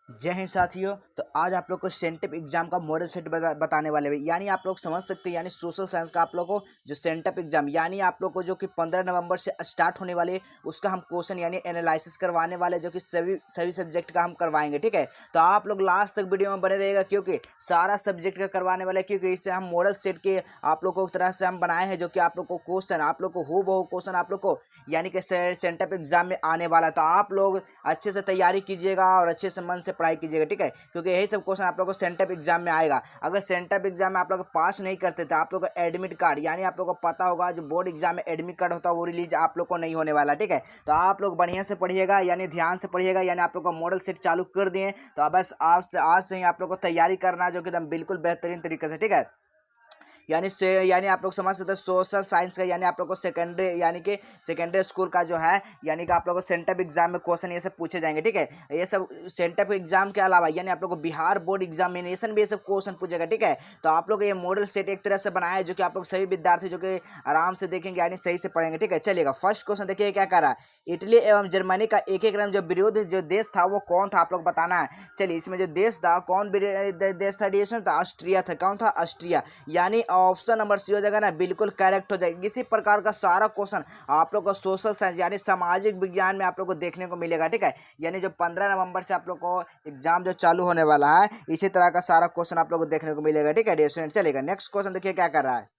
जय हिंद साथियों। तो आज आप लोग को सेंटअप एग्जाम का मॉडल सेट बताने वाले हैं। यानी आप लोग समझ सकते हैं, यानी सोशल साइंस का आप लोग को जो सेंटअप एग्जाम यानी आप लोग को जो कि 15 नवंबर से स्टार्ट होने वाले उसका हम क्वेश्चन यानी एनालिसिस करवाने वाले, जो कि सभी सभी सब्जेक्ट का हम करवाएंगे। ठीक है, तो आप लोग लास्ट तक वीडियो में बने रहेगा, क्योंकि सारा सब्जेक्ट का करवाने वाले, क्योंकि इससे हम मॉडल सेट के आप लोग को एक तरह से हम बनाए हैं, जो कि आप लोग को क्वेश्चन आप लोग को हूबहू क्वेश्चन आप लोग को यानी कि सेंटअप एग्जाम में आने वाला। तो आप लोग अच्छे से तैयारी कीजिएगा और अच्छे से मन से पढ़ाई कीजिएगा। ठीक है, क्योंकि यही सब क्वेश्चन आप लोग को सेंटअप एग्जाम में आएगा। अगर सेंटअप एग्जाम में आप लोग पास नहीं करते तो आप लोग को एडमिट कार्ड, यानी आप लोग को पता होगा जो बोर्ड एग्जाम में एडमिट कार्ड होता है वो रिलीज आप लोग को नहीं होने वाला। ठीक है, तो आप लोग बढ़िया से पढ़िएगा, यानी ध्यान से पढ़िएगा। यानी आप लोग का मॉडल सेट चालू कर दिए, तो अब बस आज से ही आप लोग को तैयारी करना है, जो कि एकदम बिल्कुल बेहतरीन तरीके से। ठीक है, यानी आप लोग समझ सकते हैं सोशल साइंस का, यानी आप लोग को सेकेंडरी यानी कि सेकेंडरी स्कूल का जो है, यानी कि आप लोग को सेंटअप एग्जाम में क्वेश्चन ये सब पूछे जाएंगे। ठीक है, ये सब सेंटअप एग्जाम के अलावा यानी आप लोग को बिहार बोर्ड एग्जामिनेशन भी ये सब क्वेश्चन पूछेगा। ठीक है, तो आप लोग ये मॉडल सेट एक तरह से बनाया है, जो कि आप लोग सभी विद्यार्थी जो कि आराम से देखेंगे, यानी सही से पढ़ेंगे। ठीक है, चलिएगा फर्स्ट क्वेश्चन देखिए क्या कर रहा है। इटली एवं जर्मनी का एक एक रन जो विरोध जो देश था वो कौन था, आप लोग बताना है। चलिए, इसमें जो देश था कौन देश था, देश था ऑस्ट्रिया था। कौन था? ऑस्ट्रिया। यानी ऑप्शन नंबर सी हो जाएगा ना, बिल्कुल करेक्ट हो जाएगा। इसी प्रकार का सारा क्वेश्चन आप लोग को सोशल साइंस यानी सामाजिक विज्ञान में आप लोग को देखने को मिलेगा। ठीक है, यानी जो 15 नवंबर से आप लोग को एग्जाम जो चालू होने वाला है, इसी तरह का सारा क्वेश्चन आप लोग को देखने को मिलेगा। ठीक है डियर स्टूडेंट, चलेगा नेक्स्ट क्वेश्चन देखिए क्या कर रहा है।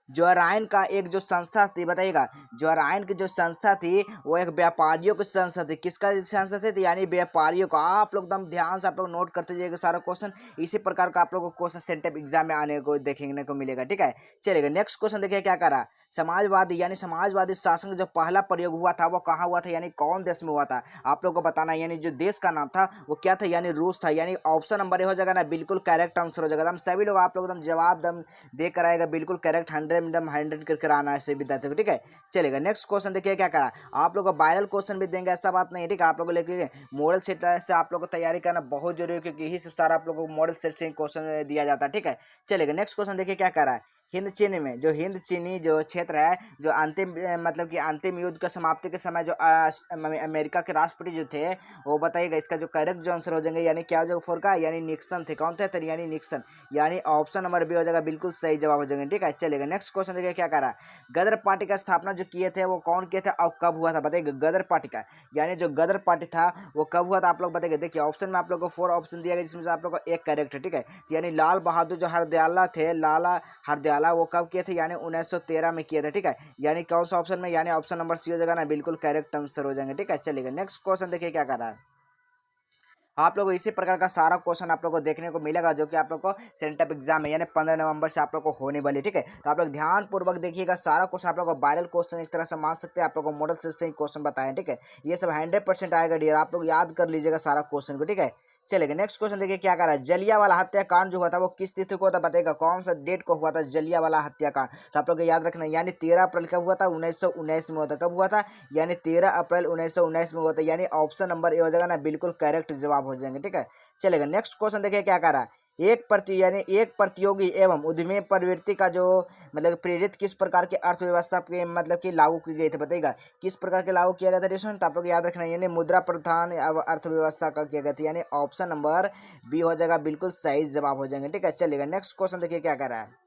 जॉराइन का एक जो संस्था थी, बताइएगा, जॉराइन की जो संस्था थी वो एक व्यापारियों की संस्था थी। किसका संस्था थी? तो यानी व्यापारियों का। आप लोग एकदम ध्यान से आप लोग नोट करते जाइएगा सारा क्वेश्चन। इसी प्रकार का आप लोग को क्वेश्चन सेंटअप एग्जाम में आने को देखने को मिलेगा। ठीक है, चलेगा नेक्स्ट क्वेश्चन देखिए क्या कर रहा है। समाजवादी यानी समाजवादी शासन का जो पहला प्रयोग हुआ था वो कहाँ हुआ था, यानी कौन देश में हुआ था, आप लोग को बताना है। यानी जो देश का नाम था वो क्या था, यानी रूस था। यानी ऑप्शन नंबर ए हो जाएगा ना, बिल्कुल करेक्ट आंसर हो जाएगा। हम सभी लोग आप लोग एकदम जवाब दम दे कर आएगा, बिल्कुल करेक्ट 100 एकदम 100 करके आना है ऐसे विद्यार्थियों को। ठीक है, चलेगा नेक्स्ट क्वेश्चन देखिए क्या करा। आप लोग को वायरल क्वेश्चन भी देंगे, ऐसा बात नहीं है। ठीक है, आप लोग को लेके मॉडल सेट से आप लोग को तैयारी करना बहुत जरूरी है, क्योंकि यही सब सारा आप लोग को मॉडल सेट से क्वेश्चन दिया जाता है। ठीक है, चलेगा नेक्स्ट क्वेश्चन देखिए क्या करा है। हिंद चीन में जो हिंद चीनी जो क्षेत्र है, जो अंतिम मतलब कि अंतिम युद्ध का समाप्ति के समय जो अमेरिका के राष्ट्रपति जो थे वो बताइएगा, इसका जो करेक्ट जो आंसर हो जाएंगे, यानी क्या हो जाएगा फोर का, यानी निक्सन थे। कौन थे? तो यानी निक्सन। यानी ऑप्शन नंबर बी हो जाएगा, बिल्कुल सही जवाब हो जाएंगे। ठीक है, चलेगा नेक्स्ट क्वेश्चन देखिए क्या करा। गदर पार्टी का स्थापना जो किए थे वो कौन किए थे और कब हुआ था, बताइए। गदर पार्टी का यानी जो गदर पार्टी था वो कब हुआ था, आप लोग बताइए। देखिए ऑप्शन में आप लोग को 4 ऑप्शन दिया गया, जिसमें से आप लोग को एक करेक्ट है। ठीक है, यानी लाल बहादुर जो हरदयाला थे, लाला हरदयाला, वो कब किए थे, यानी 1913 में किए थे। ठीक है, यानी कौन सा ऑप्शन में, यानी ऑप्शन नंबर सी हो जाएगा ना, बिल्कुल करेक्ट आंसर हो जाएंगे। ठीक है, चलिएगा नेक्स्ट क्वेश्चन देखिए क्या कर रहा है। आप लोग को इसी प्रकार का सारा क्वेश्चन आप लोग को देखने को मिलेगा, जो कि आप लोग को सेंटअप एग्जाम है, यानी 15 नवंबर से आप लोग को होने वाली। ठीक है, तो आप लोग ध्यान पूर्वक देखिएगा सारा क्वेश्चन। आप लोग को वायरल क्वेश्चन एक तरह से मान सकते हैं, आप लोग को मॉडल से ही क्वेश्चन बताएं। ठीक है, ये सब 100% आएगा डियर, आप लोग याद कर लीजिएगा सारा क्वेश्चन को। ठीक है, चलेगा नेक्स्ट क्वेश्चन देखिए क्या कर रहा है। जलियांवाला हत्याकांड जो हुआ था वो किस तिथि को था, बताएगा। कौन सा डेट को हुआ था जलियांवाला हत्याकांड, तो आप लोग को याद रखना है। यानी 13 अप्रैल कब हुआ था, 1919 में हुआ था। कब हुआ था? यानी 13 अप्रैल 1919 में हुआ था। यानी ऑप्शन नंबर ए हो जाएगा ना, बिल्कुल करेक्ट जवाब हो जाएंगे। ठीक है, चलेगा नेक्स्ट क्वेश्चन देखिए क्या कर रहा है। एक प्रतियोगी एवं उद्यमी प्रवृत्ति का जो मतलब प्रेरित किस प्रकार की अर्थव्यवस्था के मतलब कि लागू की गई थी, बताइएगा। किस प्रकार के लागू किया गया था रेशन, तो आप लोग याद रखना है, यानी मुद्रा प्रधान अर्थव्यवस्था का किया गया था। यानी ऑप्शन नंबर बी हो जाएगा, बिल्कुल सही जवाब हो जाएंगे। ठीक है, चलेगा नेक्स्ट क्वेश्चन देखिए क्या कर रहा है।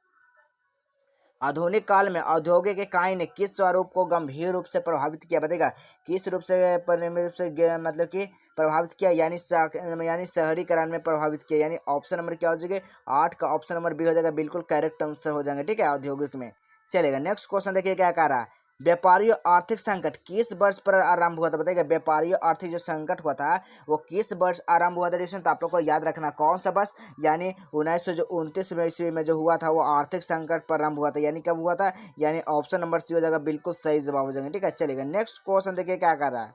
आधुनिक काल में औद्योगिक इकाई ने किस स्वरूप को गंभीर रूप से प्रभावित किया, बताइएगा। किस रूप से रूप से मतलब कि प्रभावित किया, यानी शहरीकरण में प्रभावित किया। यानी ऑप्शन नंबर क्या हो जाएगा, 8 का ऑप्शन नंबर बी हो जाएगा, बिल्कुल करेक्ट आंसर हो जाएंगे। ठीक है, औद्योगिक में। चलेगा नेक्स्ट क्वेश्चन देखिए क्या कह रहा है। व्यापारियों आर्थिक संकट किस वर्ष पर आरंभ हुआ था, बताइएगा। व्यापारियों आर्थिक जो संकट हुआ था वो किस वर्ष आरंभ हुआ था रेशन, तो आप लोग को याद रखना कौन सा वर्ष, यानी 1929 में ईस्वी में जो हुआ था वो आर्थिक संकट प्रारंभ हुआ था। यानी कब हुआ था, यानी ऑप्शन नंबर सी हो जाएगा, बिल्कुल सही जवाब हो जाएंगे। ठीक है, चलेगा नेक्स्ट क्वेश्चन देखिए क्या कर रहा है।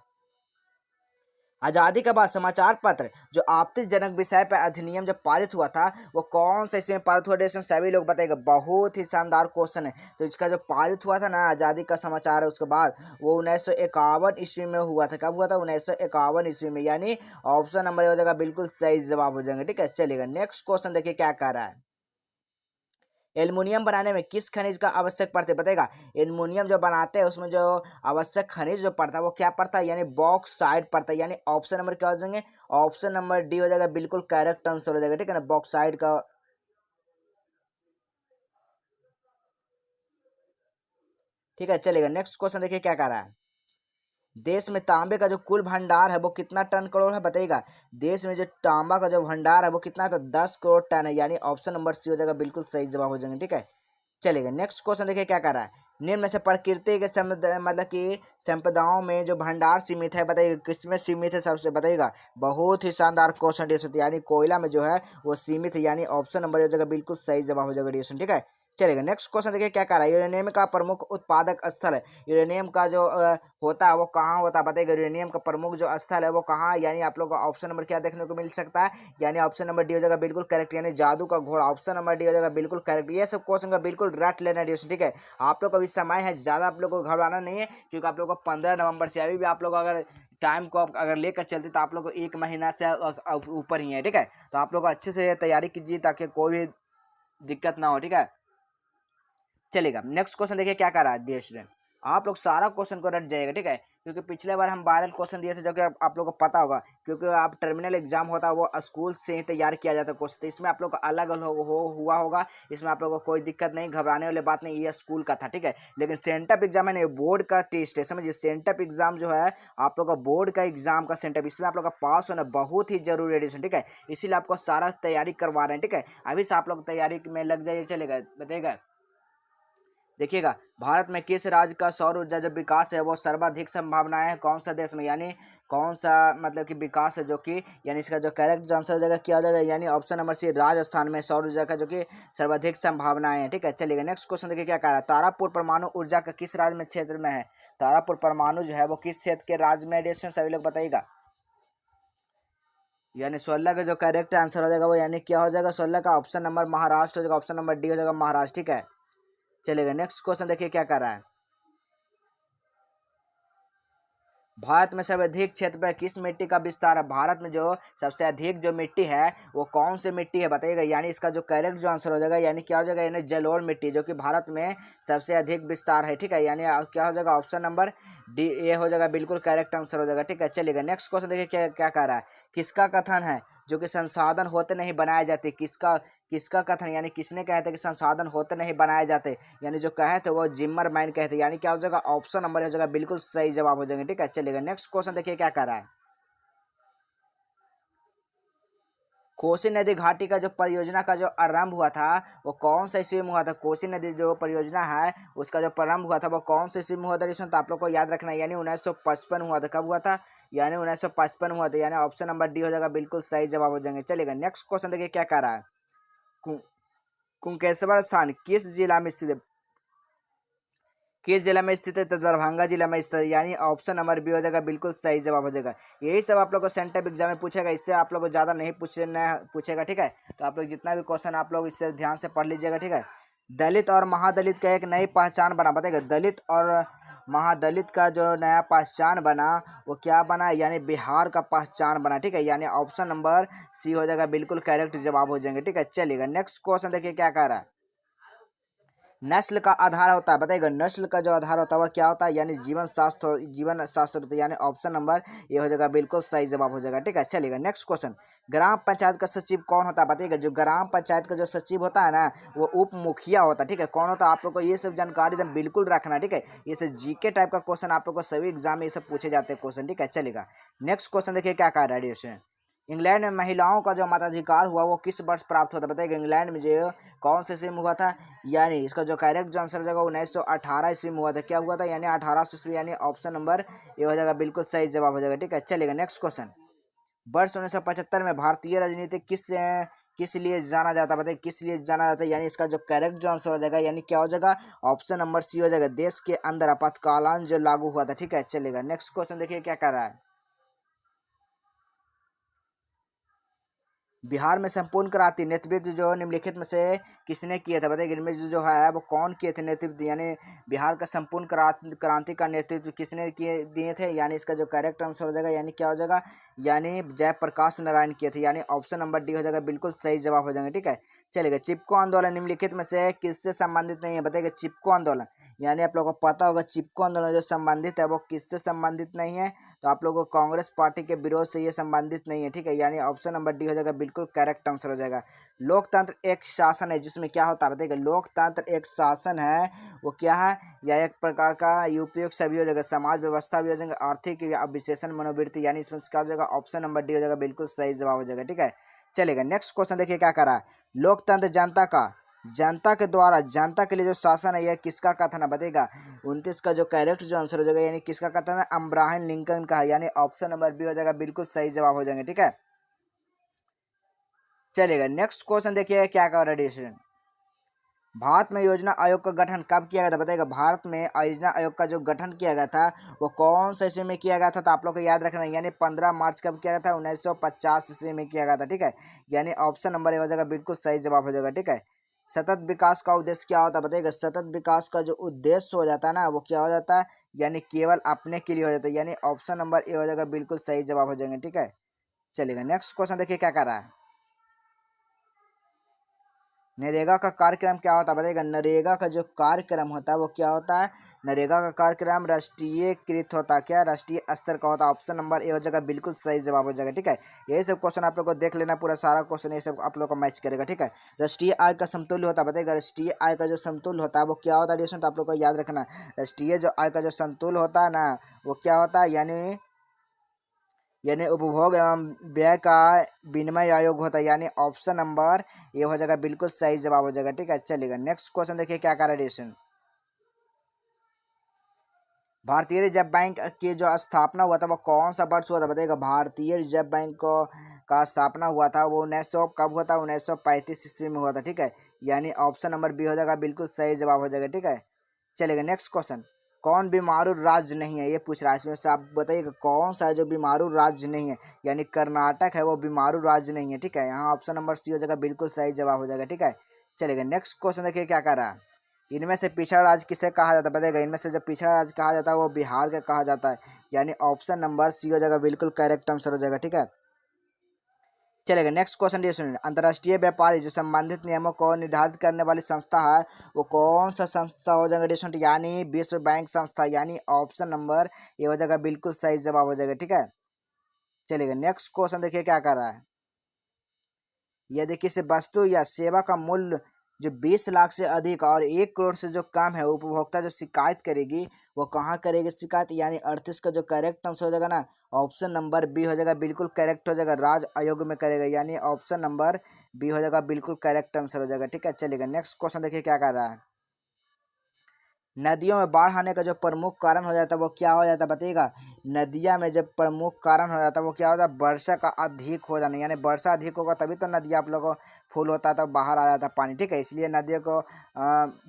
आजादी के बाद समाचार पत्र जो आपत्तिजनक विषय पर अधिनियम जो पारित हुआ था वो कौन से इसमें पारित हुआ रेशन, सभी लोग बताएगा। बहुत ही शानदार क्वेश्चन है। तो इसका जो पारित हुआ था ना आजादी का समाचार है उसके बाद, वो 1951 ईस्वी में हुआ था। कब हुआ था? 1951 ईस्वी में। यानी ऑप्शन नंबर हो जाएगा, बिल्कुल सही जवाब हो जाएंगे। ठीक है, चलेगा नेक्स्ट क्वेश्चन देखिए क्या कह रहा है। एल्युमिनियम बनाने में किस खनिज का आवश्यक पड़ता है बताएगा। एल्युमिनियम जो बनाते हैं उसमें जो आवश्यक खनिज जो पड़ता है वो क्या पड़ता है, यानी बॉक्साइट पड़ता है। यानी ऑप्शन नंबर क्या हो जाएंगे, ऑप्शन नंबर डी हो जाएगा, बिल्कुल करेक्ट आंसर हो जाएगा, ठीक है ना, बॉक्साइट का। ठीक है चलेगा, नेक्स्ट क्वेश्चन देखिए क्या कह रहा है। देश में तांबे का जो कुल भंडार है वो कितना टन करोड़ है बताइएगा। देश में जो तांबा का जो भंडार है वो कितना है, तो 10 करोड़ टन है, यानी ऑप्शन नंबर सी हो जाएगा, बिल्कुल सही जवाब हो जाएंगे, ठीक है चलेगा। नेक्स्ट क्वेश्चन देखिए क्या कर रहा है। निम्न में से प्रकृति के मतलब कि संपदाओं में जो भंडार सीमित है बताइएगा, किसमें सीमित है सबसे बताइएगा। बहुत ही शानदार क्वेश्चन डिस्कशन, यानी कोयला में जो है वो सीमित है, यानी ऑप्शन नंबर हो जाएगा, बिल्कुल सही जवाब हो जाएगा डिस्कशन, ठीक है चलेगा। नेक्स्ट क्वेश्चन देखिए क्या कर रहा है। यूरेनियम का प्रमुख उत्पादक स्थल है, यूरेनियम का जो होता है वो कहाँ होता है बताइएगा। यूरेनियम का प्रमुख जो स्थल है वो कहाँ, यानी आप लोग को ऑप्शन नंबर क्या देखने को मिल सकता है, यानी ऑप्शन नंबर डी हो जाएगा, बिल्कुल करेक्ट, यानी जादू का घोड़ा, ऑप्शन नंबर डी हो जाएगा, बिल्कुल करेक्ट। ये सब क्वेश्चन का बिल्कुल रट लेना डिस्कशन, ठीक है। आप लोग को अभी समय है, ज़्यादा आप लोग को घबराना नहीं है, क्योंकि आप लोग को 15 नवंबर से अभी भी आप लोग अगर टाइम को अगर लेकर चलते तो आप लोग को 1 महीना से ऊपर ही है, ठीक है। तो आप लोग अच्छे से तैयारी कीजिए ताकि कोई भी दिक्कत ना हो, ठीक है चलेगा। नेक्स्ट क्वेश्चन देखिए क्या कर रहा है डियर स्टूडेंट। आप लोग सारा क्वेश्चन को रट जाएगा, ठीक है, क्योंकि पिछले बार हम वायरल क्वेश्चन दिए थे जो कि आप लोग को पता होगा, क्योंकि आप टर्मिनल एग्जाम होता है वो स्कूल से ही तैयार किया जाता है क्वेश्चन, तो इसमें आप लोग को अलग अलग हुआ होगा, इसमें आप लोग को कोई दिक्कत नहीं, घबराने वाली बात नहीं, ये स्कूल का था, ठीक है। लेकिन सेंटअप एग्जाम है नहीं, बोर्ड का टेस्ट है, समझिए सेंटअप एग्जाम जो है आप लोग का बोर्ड का एग्जाम का सेंटअप, इसमें आप लोग का पास होना बहुत ही जरूरी है, ठीक है, इसीलिए आपको सारा तैयारी करवा रहे हैं, ठीक है। अभी से आप लोग तैयारी में लग जाइए, चलेगा बताइएगा। देखिएगा, भारत में किस राज्य का सौर ऊर्जा जो विकास है वो सर्वाधिक संभावनाएं है, कौन सा देश में, यानी कौन सा मतलब कि विकास है जो कि, यानी इसका जो करेक्ट आंसर हो जाएगा क्या हो जाएगा, यानी ऑप्शन नंबर सी राजस्थान में सौर ऊर्जा का जो कि सर्वाधिक संभावनाएं हैं, ठीक है चलिएगा। नेक्स्ट क्वेश्चन देखिए क्या कह रहा है। तारापुर परमाणु ऊर्जा का किस राज्य में क्षेत्र में है, तारापुर परमाणु जो है वो किस क्षेत्र के राज्य में है, सभी लोग बताइएगा। यानी 16 का जो करेक्ट आंसर हो जाएगा वो यानी क्या हो जाएगा, 16 का ऑप्शन नंबर महाराष्ट्र हो जाएगा, ऑप्शन नंबर डी हो जाएगा महाराष्ट्र, ठीक है चलेगा। नेक्स्ट क्वेश्चन देखिए क्या कर रहा है। भारत में सर्वाधिक क्षेत्र पर किस मिट्टी का विस्तार है, भारत में जो सबसे अधिक जो मिट्टी है वो कौन सी मिट्टी है बताइएगा, यानी इसका जो करेक्ट जो आंसर हो जाएगा, यानी क्या हो जाएगा, यानी जलोढ़ मिट्टी जो कि भारत में सबसे अधिक विस्तार है, ठीक है, यानी क्या हो जाएगा, ऑप्शन नंबर डी ए हो जाएगा, बिल्कुल करेक्ट आंसर हो जाएगा, ठीक है चलिएगा। नेक्स्ट क्वेश्चन देखिए क्या क्या कह रहा है। किसका कथन है जो कि संसाधन होते नहीं बनाए जाते, किसका किसका कथन, यानी किसने कहे थे कि संसाधन होते नहीं बनाए जाते, यानी जो कहे थे वो जिम्मर मैन कहे थे, यानी क्या हो जाएगा, ऑप्शन नंबर हो जाएगा, बिल्कुल सही जवाब हो जाएंगे, ठीक है चलेगा। नेक्स्ट क्वेश्चन देखिए क्या कर रहा है। कोसी नदी घाटी का जो परियोजना का जो आरंभ हुआ था वो कौन सा ईस्वी में हुआ था, कोसी नदी जो परियोजना है उसका जो प्रारंभ हुआ था वो कौन से ईस्वी में हुआ था, तो आप लोग को याद रखना है, यानी 1955 हुआ था, कब हुआ था, यानी 1955 हुआ था, यानी ऑप्शन नंबर डी हो जाएगा, बिल्कुल सही जवाब हो जाएंगे चलेगा। नेक्स्ट क्वेश्चन देखिए क्या कर रहा है। कुंकेश्वर स्थान किस जिला में स्थित है, किस जिला में स्थित है, तो दरभंगा जिला में स्थित है, यानी ऑप्शन नंबर बी हो जाएगा, बिल्कुल सही जवाब हो जाएगा। यही सब आप लोग को सेंटअप एग्जाम में पूछेगा, इससे आप लोग को ज़्यादा नहीं पूछेगा, ठीक है। तो आप लोग जितना भी क्वेश्चन आप लोग इससे ध्यान से पढ़ लीजिएगा, ठीक है। दलित और महादलित का एक नई पहचान बना बताएगा, दलित और महादलित का जो नया पहचान बना वो क्या बना, यानी बिहार का पहचान बना, ठीक है, यानी ऑप्शन नंबर सी हो जाएगा, बिल्कुल करेक्ट जवाब हो जाएंगे, ठीक है चलिएगा। नेक्स्ट क्वेश्चन देखिए क्या कह रहा है। नस्ल का आधार होता है बताइएगा, नस्ल का जो आधार होता है वह क्या होता है, यानी जीवन शास्त्र होता है, यानी ऑप्शन नंबर ये हो जाएगा, बिल्कुल सही जवाब हो जाएगा, ठीक है चलिएगा। नेक्स्ट क्वेश्चन, ग्राम पंचायत का सचिव कौन होता है बताइएगा, जो ग्राम पंचायत का जो सचिव होता है ना वो उप मुखिया होता है, ठीक है, कौन होता है, आप लोग को ये सब जानकारी एकदम बिल्कुल रखना, ठीक है, ये सब जीके टाइप का क्वेश्चन आप लोग को सभी एग्जाम में ये सब पूछे जाते हैं क्वेश्चन, ठीक है चलेगा। नेक्स्ट क्वेश्चन देखिए क्या कह रहा है रेडिएशन। इंग्लैंड में महिलाओं का जो मताधिकार हुआ वो किस वर्ष प्राप्त होता है बताइएगा, इंग्लैंड में जो कौन से ईस्वी में हुआ था, यानी इसका जो करेक्ट जो आंसर हो जाएगा 1918 ईस्वी में हुआ था, क्या हुआ था, यानी 1800 ईस्वी, यानी ऑप्शन नंबर ये हो जाएगा, बिल्कुल सही जवाब हो जाएगा, ठीक है चलेगा। नेक्स्ट क्वेश्चन, वर्ष 1975 में भारतीय राजनीति किस लिए जाना जाता है बताइए, किस लिए जाना जाता है, यानी इसका जो करेक्ट जो आंसर हो जाएगा, यानी क्या हो जाएगा, ऑप्शन नंबर सी हो जाएगा, देश के अंदर आपातकालीन जो लागू हुआ था, ठीक है चलेगा। नेक्स्ट क्वेश्चन देखिए क्या कर रहा है। बिहार में संपूर्ण क्रांति नेतृत्व जो निम्नलिखित में से किसने किया था बताइए। इनमें जो है वो कौन किए थे नेतृत्व, यानी बिहार का संपूर्ण क्रांति का नेतृत्व किसने किए दिए थे, यानी इसका जो करेक्ट आंसर हो जाएगा यानी क्या हो जाएगा, यानी जयप्रकाश नारायण किए थे, यानी ऑप्शन नंबर डी हो जाएगा, बिल्कुल सही जवाब हो जाएगा। ठीक है, चलेगा। चिपको आंदोलन निम्नलिखित में से किससे संबंधित नहीं है बताइए। चिपको आंदोलन यानी आप लोगों को पता होगा चिपको आंदोलन जो संबंधित है वो किससे संबंधित नहीं है, तो आप लोगों को कांग्रेस पार्टी के विरोध से ये संबंधित नहीं है। ठीक है, यानी ऑप्शन नंबर डी हो जाएगा, बिल्कुल करेक्ट आंसर हो जाएगा। लोकतंत्र एक शासन है जिसमें क्या होता है बताइएगा। लोकतंत्र एक शासन है, वो क्या है, या एक प्रकार का उपयोग सभी हो जाएगा, समाज व्यवस्था भी हो जाएगा, आर्थिक या विशेषण मनोवृत्ति, यानी इसमें क्या हो जाएगा, ऑप्शन नंबर डी हो जाएगा, बिल्कुल सही जवाब हो जाएगा। ठीक है, चलेगा। नेक्स्ट क्वेश्चन देखिए क्या कर रहा है। लोकतंत्र जनता के द्वारा जनता के लिए जो शासन है यह किसका कथन है बताइएगा। 29 का जो करेक्ट जो आंसर हो जाएगा, यानी किसका कथन है, अब्राहम लिंकन का है, यानी ऑप्शन नंबर बी हो जाएगा, बिल्कुल सही जवाब हो जाएंगे। ठीक है, चलेगा। नेक्स्ट क्वेश्चन देखिए क्या कर रहा है डिसीजन। भारत में योजना आयोग का गठन कब किया गया था बताइएगा। भारत में योजना आयोग का जो गठन किया गया था वो कौन से ईस्वी में किया गया था, तो आप लोग को याद रखना है, यानी 15 मार्च कब किया गया था, 1950 ईस्वी में किया गया था। ठीक है, यानी ऑप्शन नंबर ए हो जाएगा, बिल्कुल सही जवाब हो जाएगा। ठीक है, सतत विकास का उद्देश्य क्या होता है बताइएगा। सतत विकास का जो उद्देश्य हो जाता है ना वो क्या हो जाता है, यानी केवल अपने के लिए हो जाता है, यानी ऑप्शन नंबर ए हो जाएगा, बिल्कुल सही जवाब हो जाएंगे। ठीक है, चलेगा। नेक्स्ट क्वेश्चन देखिए क्या कर रहा है। नरेगा का कार्यक्रम क्या होता है बताइएगा। नरेगा का जो कार्यक्रम होता है वो क्या होता है, नरेगा का कार्यक्रम राष्ट्रीयकृत होता है, क्या राष्ट्रीय स्तर का होता है, ऑप्शन नंबर ए हो जाएगा, बिल्कुल सही जवाब हो जाएगा। ठीक है, यही सब क्वेश्चन आप लोग को देख लेना, पूरा सारा क्वेश्चन ये सब आप लोग को मैच करेगा। ठीक है, राष्ट्रीय आय का समतुल्य होता है बताइएगा। राष्ट्रीय आय का जो समतुल्य होता है वो क्या होता है डिस्टेंट, आप लोग को याद रखना। राष्ट्रीय जो आय का जो समतुल्य होता है ना वो क्या होता है, यानी उपभोग एवं व्यय का विनिमय आयोग होता है, यानी ऑप्शन नंबर ये हो जाएगा, बिल्कुल सही जवाब हो जाएगा। ठीक है, चलेगा। नेक्स्ट क्वेश्चन देखिए क्या कर रहा है। भारतीय रिजर्व बैंक की जो स्थापना हुआ था वो कौन सा वर्ष हुआ था बताइएगा। भारतीय रिजर्व बैंक को का स्थापना हुआ था वो 1900 कब हुआ था, 1935 ईस्वी में हुआ था। ठीक है, यानी ऑप्शन नंबर बी हो जाएगा, बिल्कुल सही जवाब हो जाएगा। ठीक है, चलेगा। नेक्स्ट क्वेश्चन, कौन बीमारू राज्य नहीं है ये पूछ रहा है। इसमें से आप बताइएगा कौन सा है जो बीमारू राज्य नहीं है, यानी कर्नाटक है वो बीमारू राज्य नहीं है। ठीक है, यहाँ ऑप्शन नंबर सी हो जाएगा, बिल्कुल सही जवाब हो जाएगा। ठीक है, चलेगा। नेक्स्ट क्वेश्चन देखिए क्या कर रहा है। इनमें से पिछड़ा राज्य किसे कहा जाता है बताइएगा। इनमें से जो पिछड़ा राज्य कहा जाता है वो बिहार का कहा जाता है, यानी ऑप्शन नंबर सी हो जाएगा, बिल्कुल करेक्ट आंसर हो जाएगा। ठीक है, चलेगा। नेक्स्ट क्वेश्चन ये सुनिए। अंतर्राष्ट्रीय व्यापारी जो संबंधित नियमों को निर्धारित करने वाली संस्था है वो कौन सा संस्था हो जाएगा डिस्टेंट, यानी विश्व बैंक संस्था, यानी ऑप्शन नंबर ये हो जाएगा, बिल्कुल सही जवाब हो जाएगा। ठीक है, चलेगा। नेक्स्ट क्वेश्चन देखिए क्या कर रहा है। यदि किसी वस्तु या सेवा का मूल्य जो 20 लाख से अधिक और 1 करोड़ से जो कम है, उपभोक्ता जो शिकायत करेगी वो कहाँ करेगी शिकायत, यानी 38 का जो करेक्ट आंसर हो जाएगा ना, ऑप्शन नंबर बी हो जाएगा, बिल्कुल करेक्ट हो जाएगा, राज्य आयोग में करेगा, यानी ऑप्शन नंबर बी हो जाएगा, बिल्कुल करेक्ट आंसर हो जाएगा। ठीक है, चलेगा। नेक्स्ट क्वेश्चन देखिए क्या कर रहा है। नदियों में बाढ़ आने का जो प्रमुख कारण हो जाता है वो क्या हो जाता है बताइएगा। नदिया में जब प्रमुख कारण हो जाता है वो क्या होता है, वर्षा का अधिक हो जाना, यानी वर्षा अधिक होगा तभी तो नदिया आप लोगों को फुल होता है, तब बाहर आ जाता है पानी। ठीक है, इसलिए नदियों को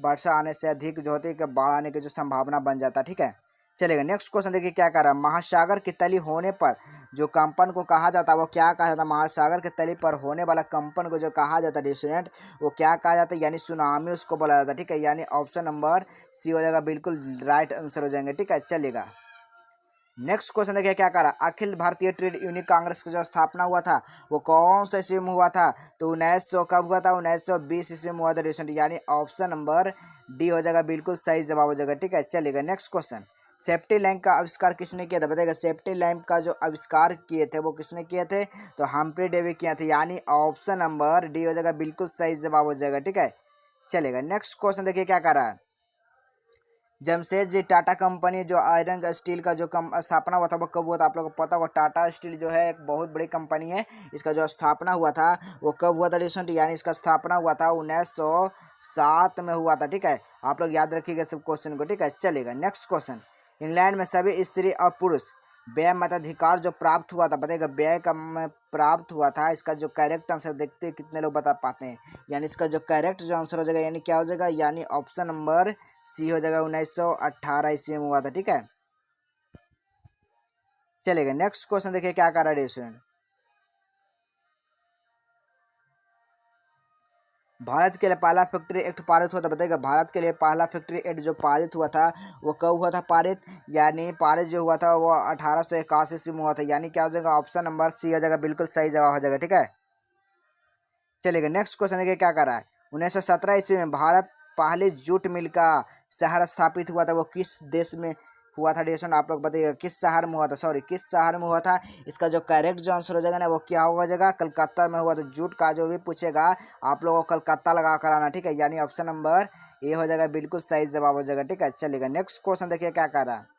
वर्षा आने से अधिक जो होती है कि बाढ़ आने की जो संभावना बन जाता है। ठीक है, चलेगा। नेक्स्ट क्वेश्चन देखिए क्या कर रहा है। महासागर की तली होने पर जो कंपन को कहा जाता है वो क्या कहा जाता है। महासागर के तली पर होने वाला कंपन को जो कहा जाता है डिस्टेंट वो क्या कहा जाता है, यानी सुनामी उसको बोला जाता है। ठीक है, यानी ऑप्शन नंबर सी हो जाएगा, बिल्कुल राइट आंसर हो जाएंगे। ठीक है, चलेगा। नेक्स्ट क्वेश्चन देखिए क्या करा। अखिल भारतीय ट्रेड यूनियन कांग्रेस की जो स्थापना हुआ था वो कौन से ईस्वी में हुआ था, तो 1900 कब हुआ था, 1920 ईस्वी में हुआ था रिसेंट, यानी ऑप्शन नंबर डी हो जाएगा, बिल्कुल सही जवाब हो जाएगा। ठीक है, चलेगा। नेक्स्ट क्वेश्चन, सेफ्टी लैंप का आविष्कार किसने किया था बताइएगा। सेफ्टी लैंप का जो आविष्कार किए थे वो किसने किए थे, तो हम्फ्री डेवी किए थे, यानी ऑप्शन नंबर डी हो जाएगा, बिल्कुल सही जवाब हो जाएगा। ठीक है, चलेगा। नेक्स्ट क्वेश्चन देखिए क्या कर रहा है। जमशेदजी टाटा कंपनी जो आयरन स्टील का जो स्थापना हुआ था वो कब हुआ था, आप लोगों को पता होगा। टाटा स्टील जो है एक बहुत बड़ी कंपनी है, इसका जो स्थापना हुआ था वो कब हुआ था रिसेंट, यानी इसका स्थापना हुआ था 1907 में हुआ था। ठीक है, आप लोग याद रखिएगा सब क्वेश्चन को। ठीक है, चलेगा। नेक्स्ट क्वेश्चन, इंग्लैंड में सभी स्त्री और पुरुष व्यय मताधिकार जो प्राप्त हुआ था बताइएगा। व्यय का प्राप्त हुआ था, इसका जो करेक्ट आंसर देखते हैं कितने लोग बता पाते हैं, यानी इसका जो करेक्ट जो आंसर हो जाएगा यानी क्या हो जाएगा, यानी ऑप्शन नंबर सी हो जाएगा, 1918 ईस्वी में हुआ था। ठीक है, चलेगा। नेक्स्ट क्वेश्चन देखिए क्या कर रहा है स्टूडेंट। भारत के लिए पहला फैक्ट्री एक्ट पारित हुआ था, बताइएगा भारत के लिए पहला फैक्ट्री एक्ट जो पारित हुआ था वो कब हुआ था पारित, यानी पारित जो हुआ था वो 1881 ईस्वी में हुआ था, यानी क्या हो जाएगा ऑप्शन नंबर सी हो जाएगा, बिल्कुल सही जवाब हो जाएगा। ठीक है, चलिएगा नेक्स्ट क्वेश्चन देखिए क्या कर रहा है। 1917 ईस्वी में भारत पहले जूट मिल का शहर स्थापित हुआ था, वो किस देश में हुआ था डिस्कशन आप लोग बताइएगा, किस शहर में हुआ था, सॉरी किस शहर में हुआ था। इसका जो करेक्ट जो आंसर हो जाएगा ना वो क्या होगा जाएगा, कलकत्ता में हुआ था। जूट का जो भी पूछेगा आप लोगों को कलकत्ता लगा कर आना, ठीक है, यानी ऑप्शन नंबर ए हो जाएगा, बिल्कुल सही जवाब हो जाएगा। ठीक है, चलिएगा नेक्स्ट क्वेश्चन देखिए क्या कर रहा है।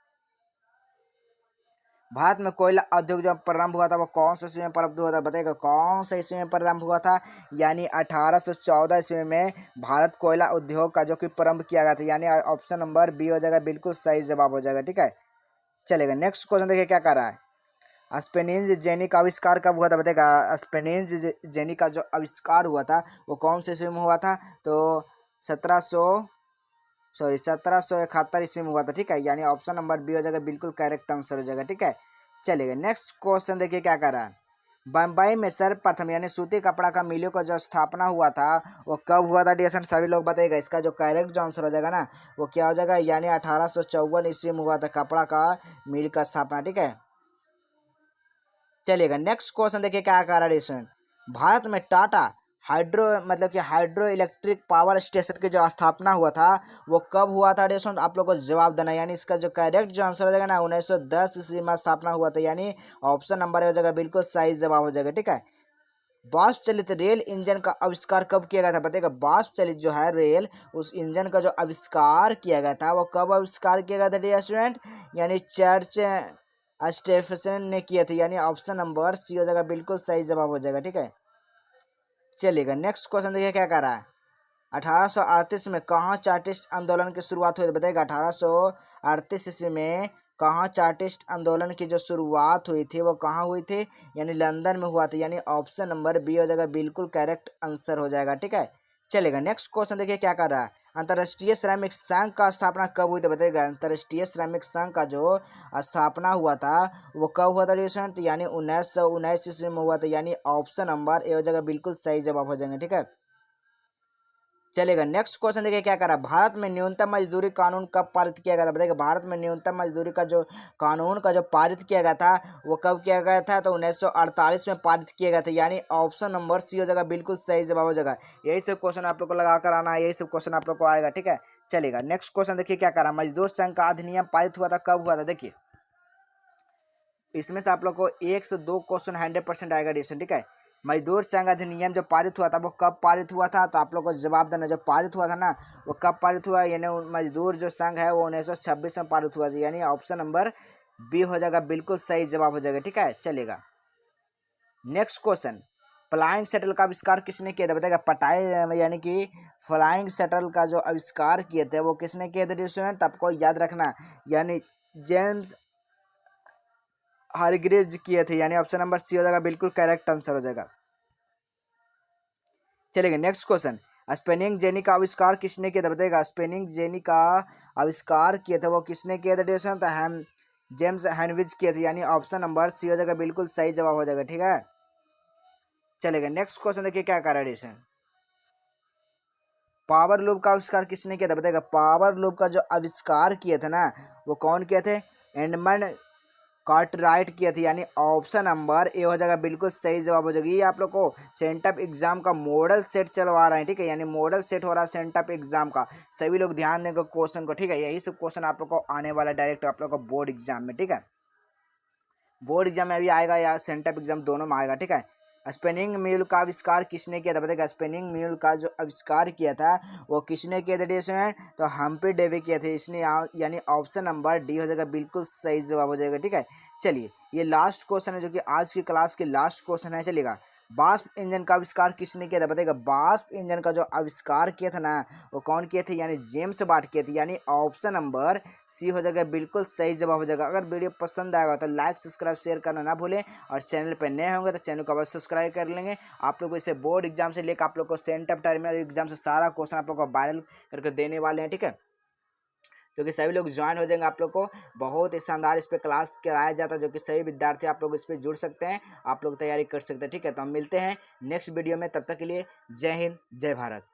भारत में कोयला उद्योग जो प्रारंभ हुआ था वो कौन से ईस्वी में प्रारंभ हुआ था, बताइएगा कौन से ईस्वी में प्रारंभ हुआ था, यानी 1814 ईस्वी में भारत कोयला उद्योग का जो कि प्रारंभ किया गया था, यानी ऑप्शन नंबर बी हो जाएगा, बिल्कुल सही जवाब हो जाएगा। ठीक है, चलेगा नेक्स्ट क्वेश्चन देखिए क्या कर रहा है। स्पेनिश जेनी का आविष्कार कब हुआ था, बताइएगा स्पेनिश जेनी का जो आविष्कार हुआ था वो कौन से ईस्वी में हुआ था, तो 1771 ईस्वी में हुआ था। ठीक है, यानी ऑप्शन नंबर बी हो जाएगा, बिल्कुल करेक्ट आंसर हो जाएगा। ठीक है, चलिए नेक्स्ट क्वेश्चन देखिए क्या कर रहा है। बम्बई में सर्वप्रथम यानी सूती कपड़ा का मिलों का जो स्थापना हुआ था वो कब हुआ था डिस्कशन सभी लोग बताइएगा। इसका जो करेक्ट जो आंसर हो जाएगा ना वो क्या हो जाएगा, यानी 1854 ईस्वी में हुआ था कपड़ा का मिल का स्थापना। ठीक है, चलिएगा नेक्स्ट क्वेश्चन देखिए क्या कर रहा है डिस्कशन। भारत में टाटा हाइड्रो मतलब कि हाइड्रो इलेक्ट्रिक पावर स्टेशन की जो स्थापना हुआ था वो कब हुआ था डिस्कशन आप लोग को जवाब देना, यानी इसका जो करेक्ट जो आंसर हो जाएगा ना 1910 ईस्वी में स्थापना हुआ था, यानी ऑप्शन नंबर हो जाएगा, बिल्कुल सही जवाब हो जाएगा। ठीक है, वाष्प चलित रेल इंजन का आविष्कार कब किया गया था, बताइएगा वाष्प चलित जो है रेल उस इंजन का जो आविष्कार किया गया था वो कब आविष्कार किया गया था डियर स्टूडेंट, यानी चर्च स्टेफसन ने किए थे, यानी ऑप्शन नंबर सी हो जाएगा, बिल्कुल सही जवाब हो जाएगा। ठीक है, चलिएगा नेक्स्ट क्वेश्चन देखिए क्या कर रहा है। 1838 में कहाँ चार्टिस्ट आंदोलन की शुरुआत हुई, बताइएगा 1838 ईस्वी में कहाँ चार्टिस्ट आंदोलन की जो शुरुआत हुई थी वो कहाँ हुई थी, यानी लंदन में हुआ था, यानी ऑप्शन नंबर बी हो जाएगा, बिल्कुल करेक्ट आंसर हो जाएगा। ठीक है, चलेगा नेक्स्ट क्वेश्चन देखिए क्या कर रहा है। अंतर्राष्ट्रीय श्रमिक संघ का स्थापना कब हुई थी, बताइएगा अंतर्राष्ट्रीय श्रमिक संघ का जो स्थापना हुआ था वो कब हुआ था रिसेंट, यानी 1919 ईस्वी में हुआ था, यानी ऑप्शन नंबर ए हो जाएगा, बिल्कुल सही जवाब हो जाएंगे। ठीक है, चलेगा नेक्स्ट क्वेश्चन देखिए क्या करा। भारत में न्यूनतम मजदूरी कानून कब पारित किया गया था, बताइएगा भारत में न्यूनतम मजदूरी का जो कानून का जो पारित किया गया था वो कब किया गया था, तो 1948 में पारित किया गया था, यानी ऑप्शन नंबर सी हो जाएगा, बिल्कुल सही जवाब हो जाएगा। यही सब क्वेश्चन आप लोग को लगा कर आना है, यही सब क्वेश्चन आप लोग को आएगा। ठीक है, चलेगा नेक्स्ट क्वेश्चन देखिए क्या करा। मजदूर संघ का अधिनियम पारित हुआ था कब हुआ था, देखिए इसमें से आप लोग को 1 से 2 क्वेश्चन 100% आएगा डिस्कशन। ठीक है, मजदूर संघ अधिनियम जो पारित हुआ था वो कब पारित हुआ था, तो आप लोग को जवाब देना जो पारित हुआ था ना वो कब पारित हुआ, यानी मजदूर जो संघ है वो 1926 में पारित हुआ था, यानी ऑप्शन नंबर बी हो जाएगा, बिल्कुल सही जवाब हो जाएगा। ठीक है, चलेगा नेक्स्ट क्वेश्चन। फ्लाइंग शटल का आविष्कार किसने किया था, बताएगा पटाई यानी कि फ्लाइंग शटल का जो आविष्कार किए थे वो किसने किए थे स्टूडेंट, आपको याद रखना, यानी जेम्स हारग्रीव्स किए थे, यानी ऑप्शन नंबर सी हो जाएगा, बिल्कुल करेक्ट आंसर हो जाएगा। चलेगा नेक्स्ट क्वेश्चन। स्पेनिंग जेनी का आविष्कार किसने किया था, बताइएगा स्पेनिंग जेनी का आविष्कार किया था वो किसने किया था डिस्कशन, तो हम जेम्स हेनविच किए थे, यानी ऑप्शन नंबर सी हो जाएगा, बिल्कुल सही जवाब हो जाएगा। ठीक है, चलेगा नेक्स्ट क्वेश्चन देखिए क्या कर रहा है डिस्कशन। पावर लूप का आविष्कार किसने किया था, बताइएगा पावर लूप का जो आविष्कार किए थे ना वो कौन किए थे, एडमंड कार्टराइट किया थी, यानी ऑप्शन नंबर ए हो जाएगा, बिल्कुल सही जवाब हो जाएगा। ये आप लोग को सेंटअप एग्जाम का मॉडल सेट चलवा रहे हैं, ठीक है, यानी मॉडल सेट हो रहा है सेंटअप एग्जाम का, सभी लोग ध्यान देंगे क्वेश्चन को। ठीक है, यही सब क्वेश्चन आप लोग को आने वाला डायरेक्ट आप लोग को बोर्ड एग्जाम में। ठीक है, बोर्ड एग्जाम में भी आएगा या सेंटअप एग्जाम दोनों में आएगा। ठीक है, स्पिनिंग म्यूल का आविष्कार किसने किया था, बताइएगा स्पिनिंग म्यूल का जो आविष्कार किया था वो किसने किया था स्टूडेंट, तो हम्फ्री डेवी किया थे, इसने यानी ऑप्शन नंबर डी हो जाएगा, बिल्कुल सही जवाब हो जाएगा। ठीक है, चलिए ये लास्ट क्वेश्चन है जो कि आज की क्लास की लास्ट क्वेश्चन है। चलिएगा वाष्प इंजन का आविष्कार किसने किया था, बताइएगा वाष्प इंजन का जो आविष्कार किया था ना वो कौन किए थे, यानी जेम्स वाट किए थे, यानी ऑप्शन नंबर सी हो जाएगा, बिल्कुल सही जवाब हो जाएगा। अगर वीडियो पसंद आएगा तो लाइक सब्सक्राइब शेयर करना ना भूलें, और चैनल पर नए होंगे तो चैनल को अवश्य सब्सक्राइब कर लेंगे। आप लोग को इसे बोर्ड एग्जाम से लेकर आप लोग को सेंटअप टर्मिनल एग्जाम से सारा क्वेश्चन आप लोग को वायरल करके देने वाले हैं। ठीक है, क्योंकि सभी लोग ज्वाइन हो जाएंगे, आप लोग को बहुत ही शानदार इस पर क्लास कराया जाता है, जो कि सभी विद्यार्थी आप लोग इस पर जुड़ सकते हैं, आप लोग तैयारी कर सकते हैं। ठीक है, तो हम मिलते हैं नेक्स्ट वीडियो में, तब तक के लिए जय हिंद जय भारत।